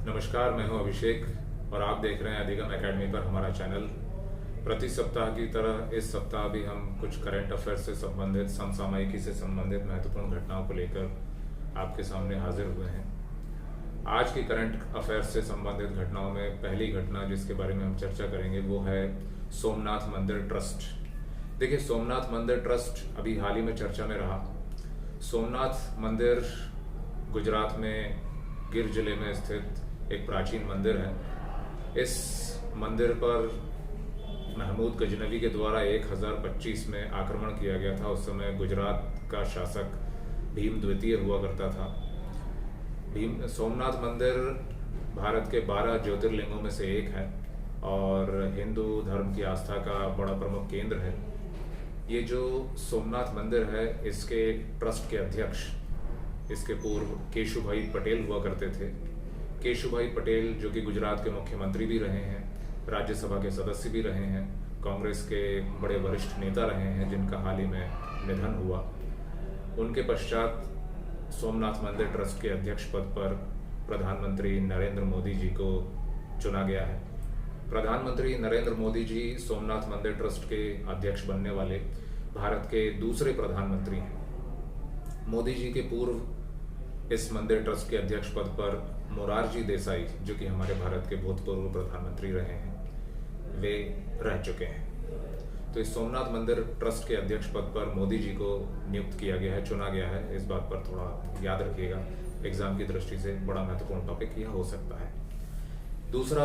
नमस्कार, मैं हूं अभिषेक और आप देख रहे हैं अधिगम एकेडमी पर हमारा चैनल। प्रति सप्ताह की तरह इस सप्ताह भी हम कुछ करंट अफेयर्स से संबंधित, समसामयिकी से संबंधित महत्वपूर्ण घटनाओं को लेकर आपके सामने हाजिर हुए हैं। आज की करंट अफेयर्स से संबंधित घटनाओं में पहली घटना जिसके बारे में हम चर्चा करेंगे वो है सोमनाथ मंदिर ट्रस्ट। देखिए, सोमनाथ मंदिर ट्रस्ट अभी हाल ही में चर्चा में रहा। सोमनाथ मंदिर गुजरात में गिर जिले में स्थित एक प्राचीन मंदिर है। इस मंदिर पर महमूद गजनवी के द्वारा 1025 में आक्रमण किया गया था। उस समय गुजरात का शासक भीम द्वितीय हुआ करता था। सोमनाथ मंदिर भारत के 12 ज्योतिर्लिंगों में से एक है और हिंदू धर्म की आस्था का बड़ा प्रमुख केंद्र है। ये जो सोमनाथ मंदिर है, इसके ट्रस्ट के अध्यक्ष इसके पूर्व केशुभाई पटेल हुआ करते थे। केशुभाई पटेल जो कि गुजरात के मुख्यमंत्री भी रहे हैं, राज्यसभा के सदस्य भी रहे हैं, कांग्रेस के बड़े वरिष्ठ नेता रहे हैं, जिनका हाल ही में निधन हुआ। उनके पश्चात सोमनाथ मंदिर ट्रस्ट के अध्यक्ष पद पर प्रधानमंत्री नरेंद्र मोदी जी को चुना गया है। प्रधानमंत्री नरेंद्र मोदी जी सोमनाथ मंदिर ट्रस्ट के अध्यक्ष बनने वाले भारत के दूसरे प्रधानमंत्री हैं। मोदी जी के पूर्व इस मंदिर ट्रस्ट के अध्यक्ष पद पर मोरारजी देसाई, जो कि हमारे भारत के भूतपूर्व प्रधानमंत्री रहे हैं, वे रह चुके हैं। तो इस सोमनाथ मंदिर ट्रस्ट के अध्यक्ष पद पर मोदी जी को नियुक्त किया गया है, चुना गया है। इस बात पर थोड़ा याद रखिएगा, एग्जाम की दृष्टि से बड़ा महत्वपूर्ण टॉपिक यह हो सकता है। दूसरा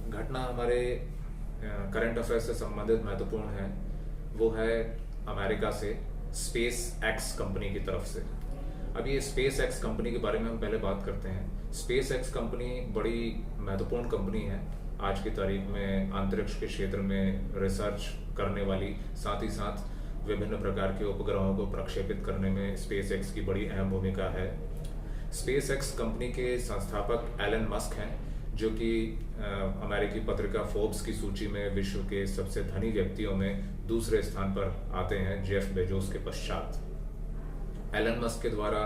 घटना हमारे करंट अफेयर से संबंधित महत्वपूर्ण है, वो है अमेरिका से स्पेस एक्स कंपनी की तरफ से। अब ये स्पेस एक्स कंपनी के बारे में हम पहले बात करते हैं। स्पेस एक्स कंपनी बड़ी महत्वपूर्ण कंपनी है आज की तारीख में, अंतरिक्ष के क्षेत्र में रिसर्च करने वाली, साथ ही साथ विभिन्न प्रकार के उपग्रहों को प्रक्षेपित करने में स्पेस एक्स की बड़ी अहम भूमिका है। स्पेस एक्स कंपनी के संस्थापक एलन मस्क हैं, जो कि अमेरिकी पत्रिका फोर्ब्स की सूची में विश्व के सबसे धनी व्यक्तियों में दूसरे स्थान पर आते हैं, जेफ बेजोस के पश्चात। एलन मस्क के द्वारा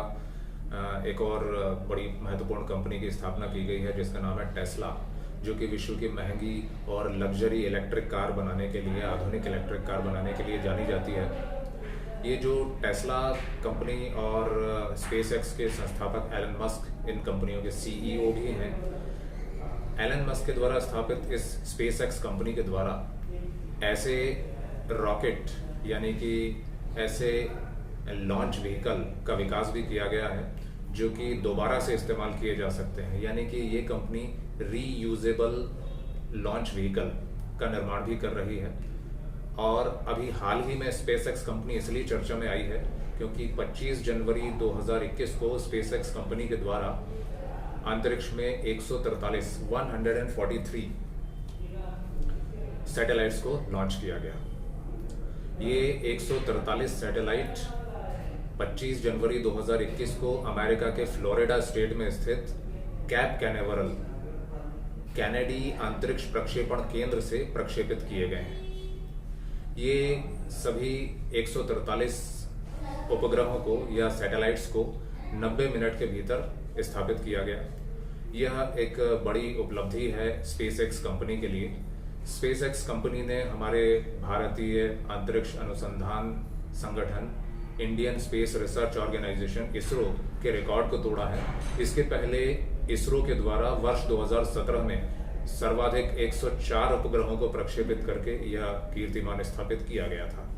एक और बड़ी महत्वपूर्ण कंपनी की स्थापना की गई है जिसका नाम है टेस्ला, जो कि विश्व की महंगी और लग्जरी इलेक्ट्रिक कार बनाने के लिए, आधुनिक इलेक्ट्रिक कार बनाने के लिए जानी जाती है। ये जो टेस्ला कंपनी और स्पेस एक्स के संस्थापक एलन मस्क इन कंपनियों के सीईओ भी हैं। एलन मस्क के द्वारा स्थापित इस स्पेस एक्स कंपनी के द्वारा ऐसे रॉकेट यानी कि ऐसे लॉन्च व्हीकल का विकास भी किया गया है जो कि दोबारा से इस्तेमाल किए जा सकते हैं। यानी कि ये कंपनी रीयूजेबल लॉन्च व्हीकल का निर्माण भी कर रही है। और अभी हाल ही में स्पेस एक्स कंपनी इसलिए चर्चा में आई है क्योंकि 25 जनवरी 2021 को स्पेस एक्स कंपनी के द्वारा अंतरिक्ष में 143 सैटेलाइट्स को लॉन्च किया गया। ये 143 सैटेलाइट 25 जनवरी 2021 को अमेरिका के फ्लोरिडा स्टेट में स्थित कैप कैनेवरल कैनेडी अंतरिक्ष प्रक्षेपण केंद्र से प्रक्षेपित किए गए हैं। ये सभी 143 उपग्रहों को या सैटेलाइट्स को 90 मिनट के भीतर स्थापित किया गया। यह एक बड़ी उपलब्धि है स्पेस एक्स कंपनी के लिए। स्पेस एक्स कंपनी ने हमारे भारतीय अंतरिक्ष अनुसंधान संगठन Indian space research organisation ISRO के रिकॉर्ड को तोड़ा है। इसके पहले इसरो के द्वारा वर्ष 2017 में सर्वाधिक 104 उपग्रहों को प्रक्षेपित करके यह कीर्तिमान स्थापित किया गया था।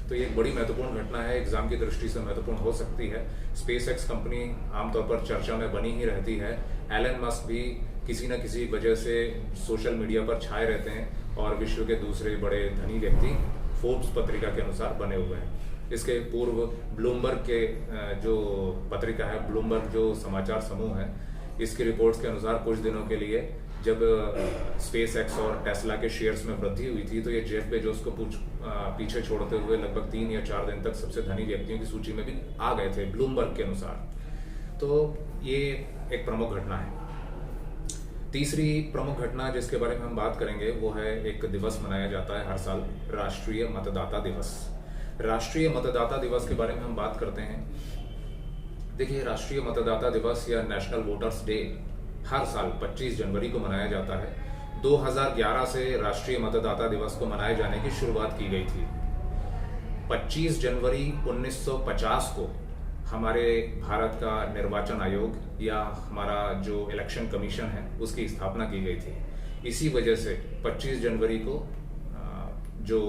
तो ये एक बड़ी महत्वपूर्ण घटना है, एग्जाम की दृष्टि से महत्वपूर्ण हो सकती है। स्पेस एक्स कंपनी आमतौर पर चर्चा में बनी ही रहती है। एलन मस्क भी किसी न किसी वजह से सोशल मीडिया पर छाए रहते हैं और विश्व के दूसरे बड़े धनी व्यक्ति फोर्ब्स पत्रिका के अनुसार बने हुए हैं। इसके पूर्व ब्लूमबर्ग के जो पत्रिका है, ब्लूमबर्ग जो समाचार समूह है, इसकी रिपोर्ट्स के अनुसार कुछ दिनों के लिए जब स्पेस एक्स और टेस्ला के शेयर्स में वृद्धि हुई थी तो ये जेफ बेजोस को पीछे छोड़ते हुए लगभग 3 या 4 दिन तक सबसे धनी व्यक्तियों की सूची में भी आ गए थे ब्लूमबर्ग के अनुसार। तो ये एक प्रमुख घटना है। तीसरी प्रमुख घटना जिसके बारे में हम बात करेंगे वो है, एक दिवस मनाया जाता है हर साल, राष्ट्रीय मतदाता दिवस। राष्ट्रीय मतदाता दिवस के बारे में हम बात करते हैं। देखिए, राष्ट्रीय मतदाता दिवस या नेशनल वोटर्स डे हर साल 25 जनवरी को मनाया जाता है। 2011 से राष्ट्रीय मतदाता दिवस को मनाए जाने की शुरुआत की गई थी। 25 जनवरी 1950 को हमारे भारत का निर्वाचन आयोग या हमारा जो इलेक्शन कमीशन है उसकी स्थापना की गई थी। इसी वजह से 25 जनवरी को जो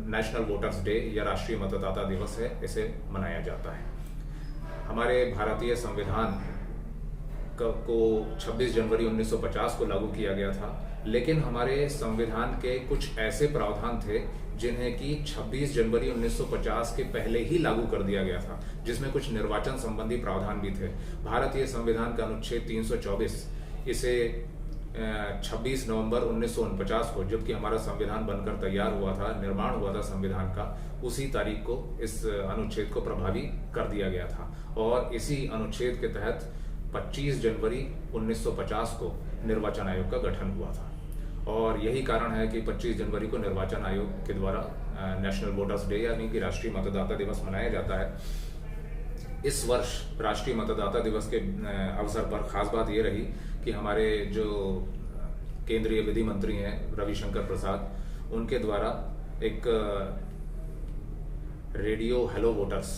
नेशनल वोटर्स डे या राष्ट्रीय मतदाता दिवस है इसे मनाया जाता है। हमारे भारतीय संविधान को 26 जनवरी 1950 को लागू किया गया था, लेकिन हमारे संविधान के कुछ ऐसे प्रावधान थे जिन्हें कि 26 जनवरी 1950 के पहले ही लागू कर दिया गया था, जिसमें कुछ निर्वाचन संबंधी प्रावधान भी थे। भारतीय संविधान का अनुच्छेद 324 इसे 26 नवंबर 1949 को, जबकि हमारा संविधान बनकर तैयार हुआ था, निर्माण हुआ था संविधान का, उसी तारीख को इस अनुच्छेद को प्रभावी कर दिया गया था। और इसी अनुच्छेद के तहत 25 जनवरी 1950 को निर्वाचन आयोग का गठन हुआ था। और यही कारण है कि 25 जनवरी को निर्वाचन आयोग के द्वारा नेशनल वोटर्स डे यानी कि राष्ट्रीय मतदाता दिवस मनाया जाता है। इस वर्ष राष्ट्रीय मतदाता दिवस के अवसर पर खास बात ये रही कि हमारे जो केंद्रीय विधि मंत्री हैं रविशंकर प्रसाद, उनके द्वारा एक रेडियो हेलो वोटर्स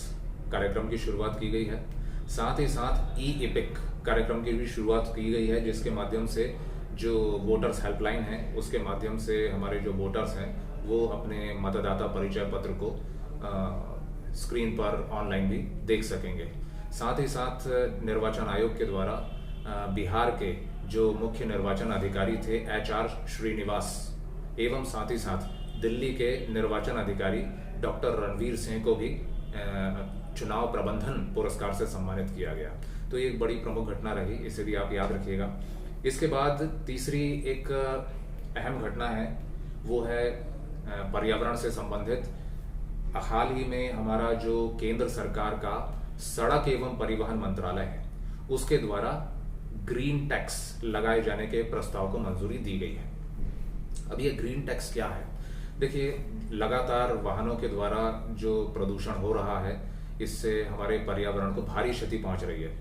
कार्यक्रम की शुरुआत की गई है। साथ ही साथ ई एपिक कार्यक्रम की भी शुरुआत की गई है, जिसके माध्यम से जो वोटर्स हेल्पलाइन है उसके माध्यम से हमारे जो वोटर्स हैं वो अपने मतदाता परिचय पत्र को स्क्रीन पर ऑनलाइन भी देख सकेंगे। साथ ही साथ निर्वाचन आयोग के द्वारा बिहार के जो मुख्य निर्वाचन अधिकारी थे HR श्रीनिवास एवं साथ ही साथ दिल्ली के निर्वाचन अधिकारी डॉक्टर रणवीर सिंह को भी चुनाव प्रबंधन पुरस्कार से सम्मानित किया गया। तो ये एक बड़ी प्रमुख घटना रही, इसे भी आप याद रखिएगा। इसके बाद तीसरी एक अहम घटना है, वो है पर्यावरण से संबंधित। हाल ही में हमारा जो केंद्र सरकार का सड़क एवं परिवहन मंत्रालय है उसके द्वारा ग्रीन टैक्स लगाए जाने के प्रस्ताव को मंजूरी दी गई है। अब ये ग्रीन टैक्स क्या है? देखिए, लगातार वाहनों के द्वारा जो प्रदूषण हो रहा है इससे हमारे पर्यावरण को भारी क्षति पहुंच रही है।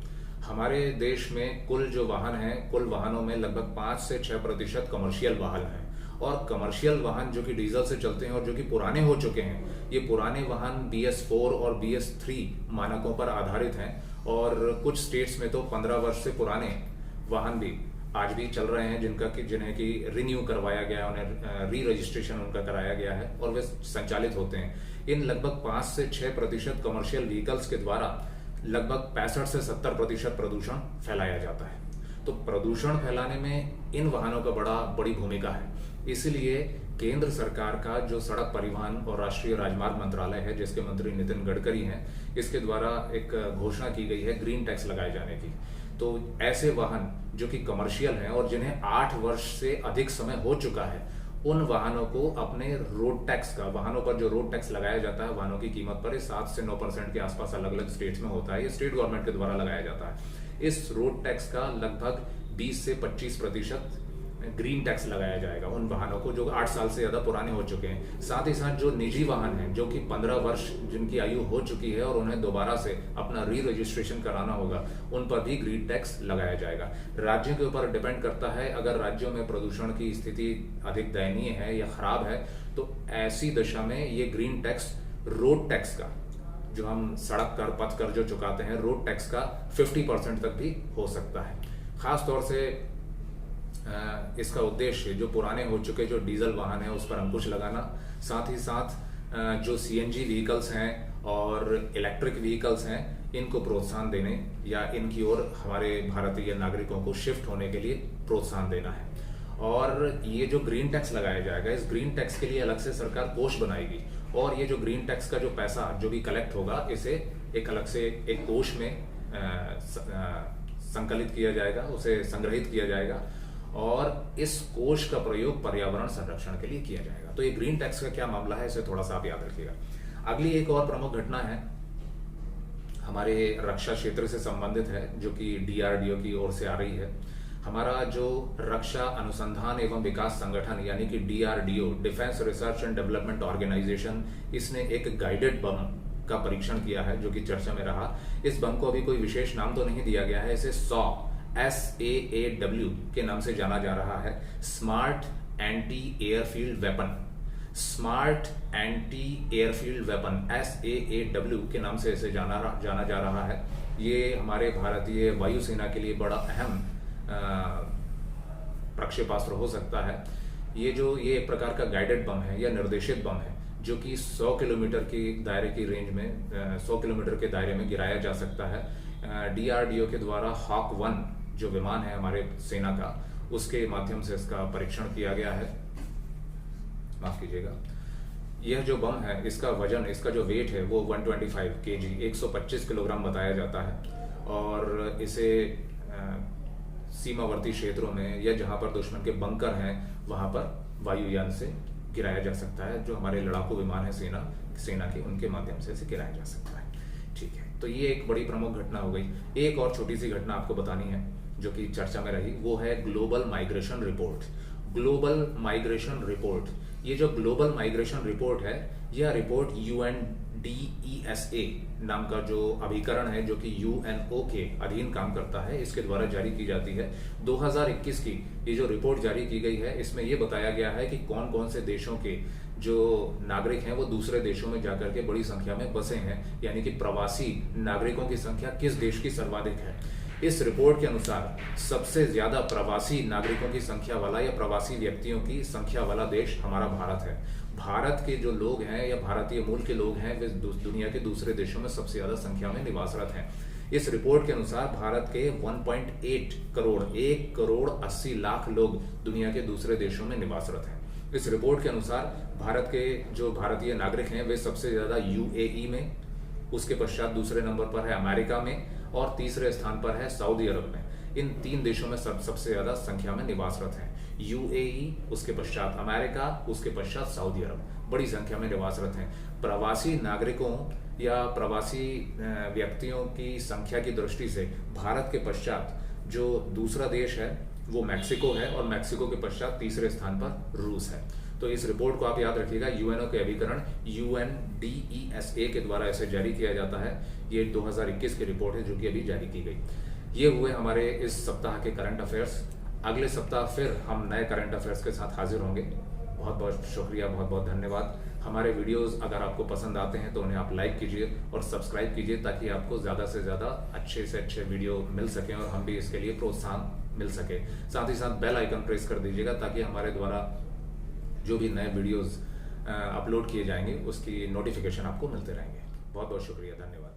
हमारे देश में कुल जो वाहन हैं, कुल वाहनों में लगभग 5 से 6% कमर्शियल वाहन हैं। और कमर्शियल वाहन जो कि डीजल से चलते हैं और जो कि पुराने हो चुके हैं, ये पुराने वाहन BS4 और BS3 मानकों पर आधारित हैं। और कुछ स्टेट्स में तो 15 वर्ष से पुराने वाहन भी आज भी चल रहे हैं, जिन्हें कि रिन्यू करवाया गया है, उन्हें री रजिस्ट्रेशन उनका कराया गया है और वे संचालित होते हैं। इन लगभग 5 से 6% कमर्शियल व्हीकल्स के द्वारा लगभग 65 से 70% प्रदूषण फैलाया जाता है। तो प्रदूषण फैलाने में इन वाहनों का बड़ी भूमिका है। इसलिए केंद्र सरकार का जो सड़क परिवहन और राष्ट्रीय राजमार्ग मंत्रालय है, जिसके मंत्री नितिन गडकरी हैं, इसके द्वारा एक घोषणा की गई है ग्रीन टैक्स लगाए जाने की। तो ऐसे वाहन जो कि कमर्शियल हैं और जिन्हें 8 वर्ष से अधिक समय हो चुका है, उन वाहनों को अपने रोड टैक्स का, वाहनों पर जो रोड टैक्स लगाया जाता है वाहनों की कीमत पर 7 से 9% के आसपास अलग अलग स्टेट्स में होता है, ये स्टेट गवर्नमेंट के द्वारा लगाया जाता है। इस रोड टैक्स का लगभग 20 से 25% ग्रीन टैक्स लगाया जाएगा उन वाहनों को जो 8 साल से ज्यादा पुराने हो चुके हैं। साथ ही साथ जो निजी वाहन हैं जो कि 15 वर्ष जिनकी आयु हो चुकी है और उन्हें दोबारा से अपना री रजिस्ट्रेशन कराना होगा, उन पर भी ग्रीन टैक्स लगाया जाएगा। राज्यों के ऊपर डिपेंड करता है, अगर राज्यों में प्रदूषण की स्थिति अधिक दयनीय है या खराब है तो ऐसी दशा में ये ग्रीन टैक्स रोड टैक्स का, जो हम सड़क कर पथ कर जो चुकाते हैं, रोड टैक्स का 50% तक भी हो सकता है। खास तौर से इसका उद्देश्य जो पुराने हो चुके जो डीजल वाहन है उस पर अंकुश लगाना, साथ ही साथ जो CNG व्हीकल्स हैं और इलेक्ट्रिक व्हीकल्स हैं इनको प्रोत्साहन देने या इनकी ओर हमारे भारतीय नागरिकों को शिफ्ट होने के लिए प्रोत्साहन देना है। और ये जो ग्रीन टैक्स लगाया जाएगा, इस ग्रीन टैक्स के लिए अलग से सरकार कोष बनाएगी और ये जो ग्रीन टैक्स का जो पैसा जो भी कलेक्ट होगा इसे एक अलग से एक कोष में संकलित किया जाएगा, उसे संग्रहित किया जाएगा और इस कोष का प्रयोग पर्यावरण संरक्षण के लिए किया जाएगा। तो ये ग्रीन टैक्स का क्या मामला है, इसे थोड़ा सा आप याद रखिएगा। अगली एक और प्रमुख घटना है हमारे रक्षा क्षेत्र से संबंधित है, जो कि DRDO की ओर से आ रही है। हमारा जो रक्षा अनुसंधान एवं विकास संगठन यानी कि DRDO, defence research and development organisation, इसने एक गाइडेड बम का परीक्षण किया है जो कि चर्चा में रहा। इस बम को अभी कोई विशेष नाम तो नहीं दिया गया है, इसे SAAW के नाम से जाना जा रहा है, smart anti airfield weapon. Smart anti airfield weapon SAAW के नाम से इसे जाना जा रहा है। ये हमारे भारतीय वायुसेना के लिए बड़ा अहम प्रक्षेपास्त्र हो सकता है। ये एक प्रकार का गाइडेड बम है या निर्देशित बम है, जो कि 100 किलोमीटर की दायरे की रेंज में 100 किलोमीटर के दायरे में गिराया जा सकता है। DRDO के द्वारा हॉक 1 जो विमान है हमारे सेना का, उसके माध्यम से इसका परीक्षण किया गया है। माफ कीजिएगा। यह जो बम है, इसका वजन, इसका जो वेट है वो 125 kg 125 किलोग्राम बताया जाता है, और इसे सीमावर्ती क्षेत्रों में या जहां पर दुश्मन के बंकर हैं वहां पर वायुयान से गिराया जा सकता है। जो हमारे लड़ाकू विमान है सेना के, उनके माध्यम से इसे गिराया जा सकता है। ठीक है, तो ये एक बड़ी प्रमुख घटना हो गई। एक और छोटी सी घटना आपको बतानी है जो कि चर्चा में रही, वो है global migration report. Global migration report, ये जो ग्लोबल माइग्रेशन रिपोर्ट है, यह रिपोर्ट UNDESA नाम का जो अभिकरण है, जो कि UNO के अधीन काम करता है, इसके द्वारा जारी की जाती है। 2021 की ये जो रिपोर्ट जारी की गई है, इसमें ये बताया गया है कि कौन कौन से देशों के जो नागरिक हैं वो दूसरे देशों में जाकर के बड़ी संख्या में बसे हैं, यानी कि प्रवासी नागरिकों की संख्या किस देश की सर्वाधिक है। इस रिपोर्ट के अनुसार सबसे ज्यादा प्रवासी नागरिकों की संख्या वाला या प्रवासी व्यक्तियों की संख्या वाला देश हमारा भारत है। भारत के जो लोग हैं या भारतीय मूल के लोग हैं, वे दुनिया के दूसरे देशों में सबसे ज्यादा संख्या में निवासरत हैं। इस रिपोर्ट के अनुसार भारत के 1.8 करोड़ 1,80,00,000 लोग दुनिया के दूसरे देशों में निवासरत हैं। इस रिपोर्ट के अनुसार भारत के जो भारतीय नागरिक हैं वे सबसे ज्यादा UAE में, उसके पश्चात दूसरे नंबर पर है अमेरिका में, और तीसरे स्थान पर है सऊदी अरब में। इन 3 देशों में सबसे ज्यादा संख्या में निवासरत हैं। UAE, उसके पश्चात अमेरिका, उसके पश्चात सऊदी अरब, बड़ी संख्या में निवासरत हैं। प्रवासी नागरिकों या प्रवासी व्यक्तियों की संख्या की दृष्टि से भारत के पश्चात जो दूसरा देश है वो मैक्सिको है, और मैक्सिको के पश्चात तीसरे स्थान पर रूस है। तो इस रिपोर्ट को आप याद रखिएगा, UNO के अभिकरण UNDESA के द्वारा इसे जारी किया जाता है। ये 2021 की रिपोर्ट है जो कि अभी जारी की गई। ये हुए हमारे इस सप्ताह के करंट अफेयर्स। अगले सप्ताह फिर हम नए करंट अफेयर्स के साथ हाजिर होंगे। बहुत बहुत शुक्रिया, बहुत बहुत धन्यवाद। हमारे वीडियोस अगर आपको पसंद आते हैं तो उन्हें आप लाइक कीजिए और सब्सक्राइब कीजिए, ताकि आपको ज़्यादा से ज़्यादा अच्छे से अच्छे वीडियो मिल सकें और हम भी इसके लिए प्रोत्साहन मिल सके। साथ ही साथ बेल आइकन प्रेस कर दीजिएगा, ताकि हमारे द्वारा जो भी नए वीडियोस अपलोड किए जाएंगे उसकी नोटिफिकेशन आपको मिलते रहेंगे। बहुत बहुत शुक्रिया, धन्यवाद।